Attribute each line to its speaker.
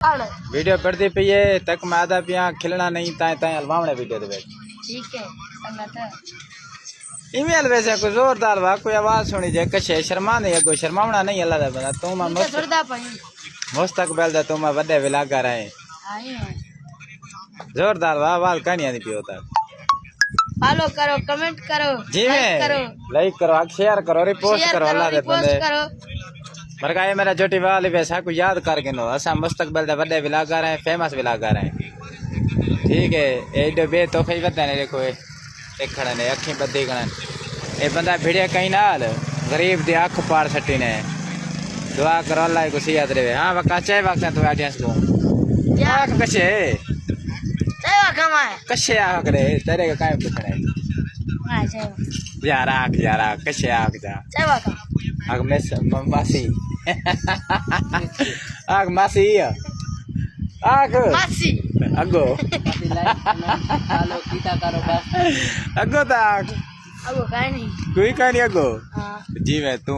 Speaker 1: video पढ़ती पई है तक मैं आधा पिया खिलना नहीं ताए ताए हलवावणे वीडियो दे
Speaker 2: ठीक है संगत
Speaker 1: ईमेल वैसे कोई जोरदार वा कोई आवाज सुनी जे कशे शर्मा नहीं कोई शर्मावना नहीं अल्लाह दा बंदा तू मैं
Speaker 2: थोड़ा पड़ी
Speaker 1: मुस्तकबिल दा तू मैं बड़े विलागा रहे
Speaker 2: आई है
Speaker 1: जोरदार वा आवाज कहानी आनी पियो तक
Speaker 2: फॉलो करो कमेंट करो
Speaker 1: जी लाइक करो शेयर करो रिपोस्ट करो अल्लाह दे बंदे मरगाए मेरा छोटी वाली वैसा को याद करके नो असा मुस्तकबिल दे बड़े विलागा रहे फेमस विलागा रहे ठीक है एडो बे तो खई बता ने देखो एक खड़ा ने अखी बद्दी गणन ए बंदा भिड़िया कहीं नाल गरीब दी आंख पाड़ छटी ने दुआ करो अल्लाह को सियात रहे हां वका चाय वक्त तो ऑडियंस को या कशे
Speaker 2: चाय वका में
Speaker 1: कशे आ करे तेरे का काय पूछने
Speaker 2: हां चाय
Speaker 1: यार कशे आ जा
Speaker 2: चाय वका
Speaker 1: आग मिस मासी आग मासी आग
Speaker 2: मासी
Speaker 1: अगो
Speaker 2: फॉलो कीता करो बस
Speaker 1: अगो तक
Speaker 2: अब काई नहीं
Speaker 1: कोई का नहीं अगो
Speaker 2: हां
Speaker 1: जी मैं तू